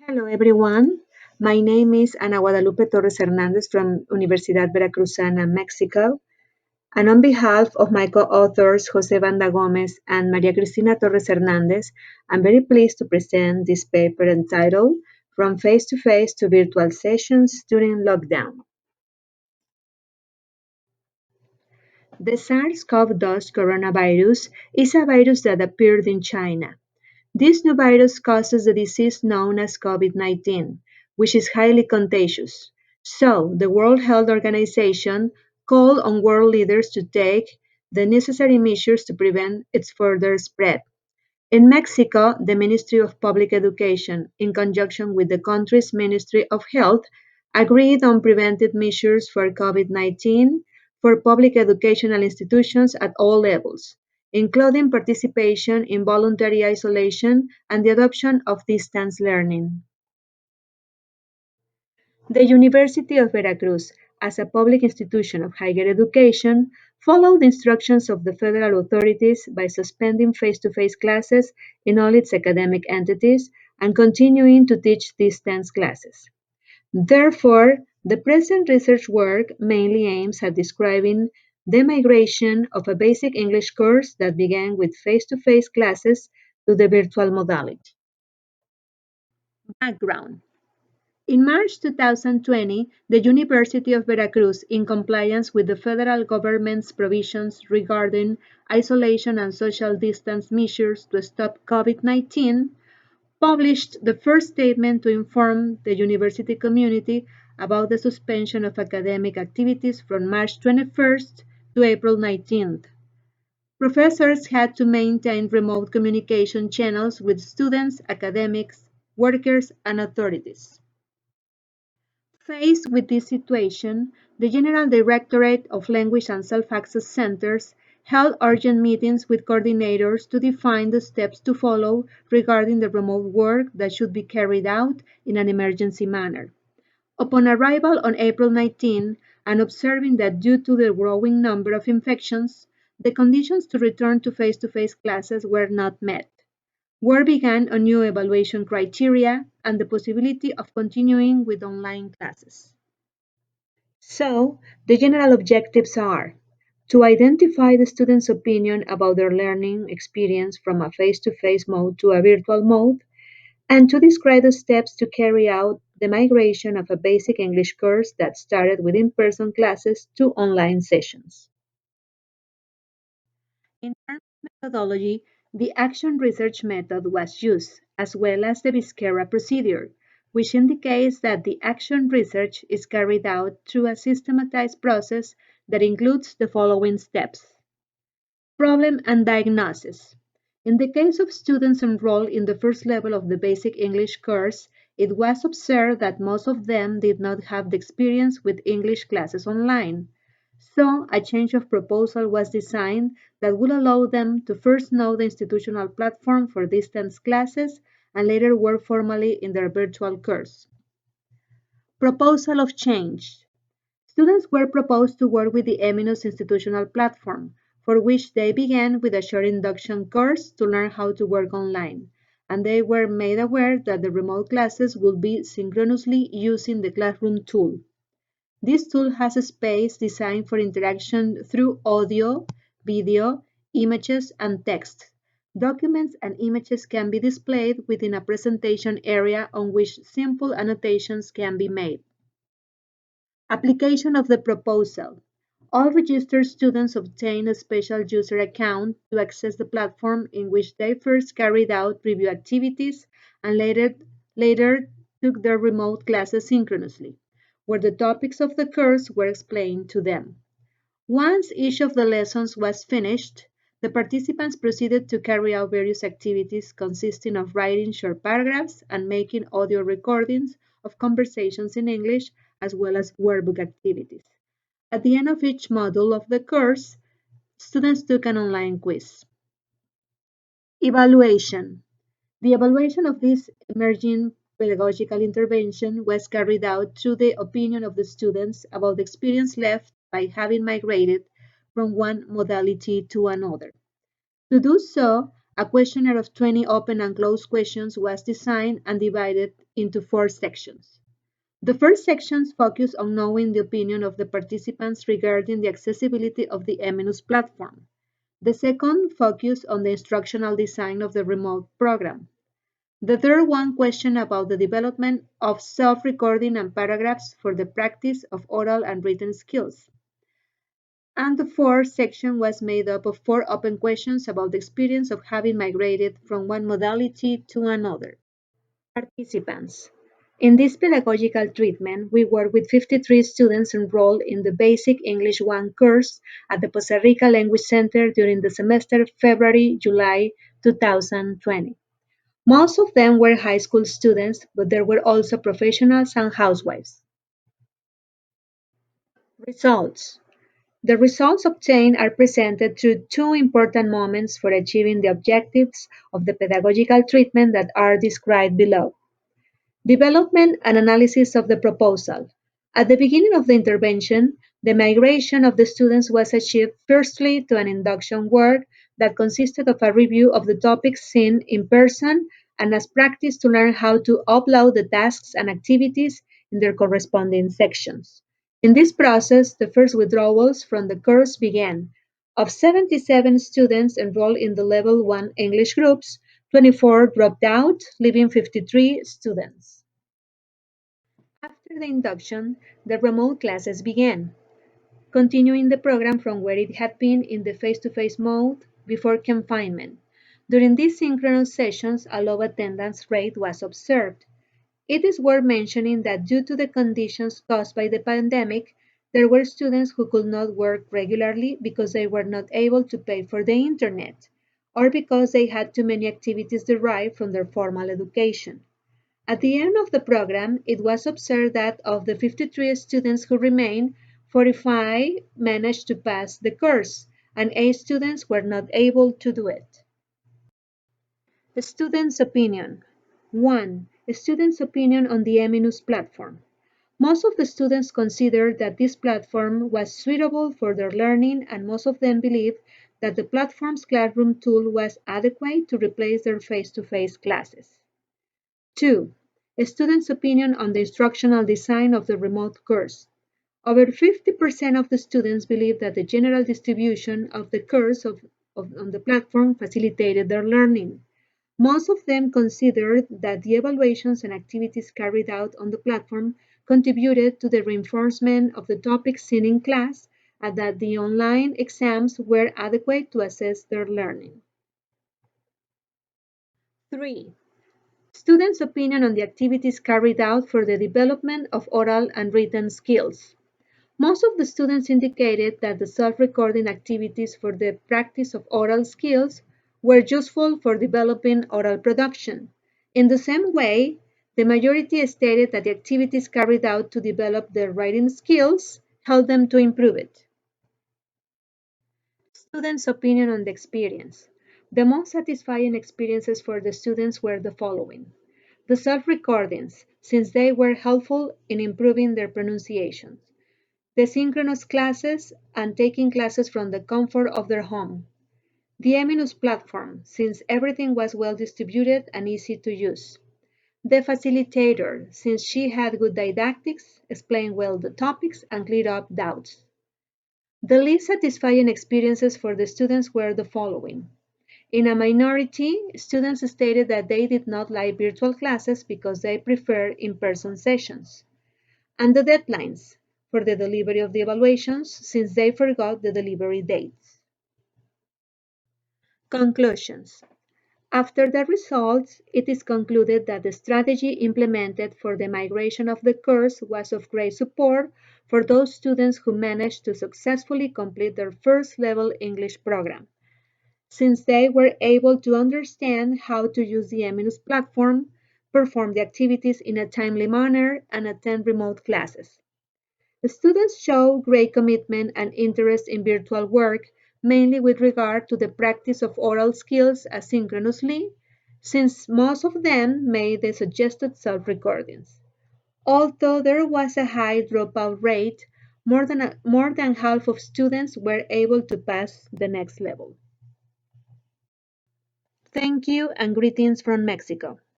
Hello, everyone. My name is Ana Guadalupe Torres Hernandez from Universidad Veracruzana, Mexico. And on behalf of my co-authors, Jose Banda Gomez and Maria Cristina Torres Hernandez, I'm very pleased to present this paper entitled From Face-to-Face to Virtual Sessions During Lockdown. The SARS-CoV-2 coronavirus is a virus that appeared in China. This new virus causes the disease known as COVID-19, which is highly contagious. So, the World Health Organization called on world leaders to take the necessary measures to prevent its further spread. In Mexico, the Ministry of Public Education, in conjunction with the country's Ministry of Health, agreed on preventive measures for COVID-19 for public educational institutions at all levels, including participation in voluntary isolation and the adoption of distance learning. The University of Veracruz, as a public institution of higher education, followed the instructions of the federal authorities by suspending face-to-face classes in all its academic entities and continuing to teach distance classes. Therefore, the present research work mainly aims at describing the migration of a basic English course that began with face-to-face classes to the virtual modality. Background. In March 2020, the University of Veracruz, in compliance with the federal government's provisions regarding isolation and social distance measures to stop COVID-19, published the first statement to inform the university community about the suspension of academic activities from March 21st to April 19th. Professors had to maintain remote communication channels with students, academics, workers, and authorities. Faced with this situation, the General Directorate of Language and Self-Access Centers held urgent meetings with coordinators to define the steps to follow regarding the remote work that should be carried out in an emergency manner. Upon arrival on April 19 and observing that due to the growing number of infections, the conditions to return to face-to-face classes were not met. Work began on new evaluation criteria and the possibility of continuing with online classes. So, the general objectives are to identify the student's opinion about their learning experience from a face-to-face mode to a virtual mode, and to describe the steps to carry out the migration of a basic English course that started with in-person classes to online sessions. In terms of methodology, the action research method was used, as well as the Bizquerra procedure, which indicates that the action research is carried out through a systematized process that includes the following steps. Problem and diagnosis. In the case of students enrolled in the first level of the basic English course, it was observed that most of them did not have the experience with English classes online. So, a change of proposal was designed that would allow them to first know the institutional platform for distance classes and later work formally in their virtual course. Proposal of change. Students were proposed to work with the Eminus institutional platform, for which they began with a short induction course to learn how to work online, and they were made aware that the remote classes would be synchronously using the classroom tool. This tool has a space designed for interaction through audio, video, images, and text. Documents and images can be displayed within a presentation area on which simple annotations can be made. Application of the proposal. All registered students obtain a special user account to access the platform in which they first carried out review activities and later took their remote classes synchronously, where the topics of the course were explained to them. Once each of the lessons was finished, the participants proceeded to carry out various activities consisting of writing short paragraphs and making audio recordings of conversations in English as well as workbook activities. At the end of each module of the course, students took an online quiz. Evaluation. The evaluation of this emerging pedagogical intervention was carried out through the opinion of the students about the experience left by having migrated from one modality to another. To do so, a questionnaire of 20 open and closed questions was designed and divided into 4 sections. The first sections focus on knowing the opinion of the participants regarding the accessibility of the Eminus platform. The second focused on the instructional design of the remote program. The third one questioned about the development of self-recording and paragraphs for the practice of oral and written skills. And the fourth section was made up of 4 open questions about the experience of having migrated from one modality to another. Participants. In this pedagogical treatment, we work with 53 students enrolled in the Basic English 1 course at the Costa Rica Language Center during the semester February-July 2020. Most of them were high school students, but there were also professionals and housewives. Results. The results obtained are presented through 2 important moments for achieving the objectives of the pedagogical treatment that are described below. Development and analysis of the proposal. At the beginning of the intervention, the migration of the students was achieved firstly to an induction work that consisted of a review of the topics seen in person and as practice to learn how to upload the tasks and activities in their corresponding sections. In this process, the first withdrawals from the course began. Of 77 students enrolled in the Level 1 English groups, 24 dropped out, leaving 53 students. After the induction, the remote classes began, continuing the program from where it had been in the face-to-face mode before confinement. During these synchronous sessions, a low attendance rate was observed. It is worth mentioning that due to the conditions caused by the pandemic, there were students who could not work regularly because they were not able to pay for the internet, or because they had too many activities derived from their formal education. At the end of the program, it was observed that of the 53 students who remained, 45 managed to pass the course, and 8 students were not able to do it. The student's opinion. 1. A student's opinion on the Eminus platform. Most of the students considered that this platform was suitable for their learning, and most of them believed that the platform's classroom tool was adequate to replace their face-to-face classes. 2. A student's opinion on the instructional design of the remote course. Over 50% of the students believe that the general distribution of the course on the platform facilitated their learning. Most of them considered that the evaluations and activities carried out on the platform contributed to the reinforcement of the topics seen in class and that the online exams were adequate to assess their learning. 3. Students' opinion on the activities carried out for the development of oral and written skills. Most of the students indicated that the self-recording activities for the practice of oral skills were useful for developing oral production. In the same way, the majority stated that the activities carried out to develop their writing skills helped them to improve it. Students' opinion on the experience. The most satisfying experiences for the students were the following. The self-recordings, since they were helpful in improving their pronunciation. The synchronous classes and taking classes from the comfort of their home. The Eminus platform, since everything was well distributed and easy to use. The facilitator, since she had good didactics, explained well the topics, and cleared up doubts. The least satisfying experiences for the students were the following. In a minority, students stated that they did not like virtual classes because they preferred in-person sessions. And the deadlines for the delivery of the evaluations since they forgot the delivery dates. Conclusions. After the results, it is concluded that the strategy implemented for the migration of the course was of great support for those students who managed to successfully complete their first level English program, since they were able to understand how to use the Eminus platform, perform the activities in a timely manner, and attend remote classes. The students show great commitment and interest in virtual work, mainly with regard to the practice of oral skills asynchronously, since most of them made the suggested self-recordings. Although there was a high dropout rate, more than half of students were able to pass the next level. Thank you and greetings from Mexico.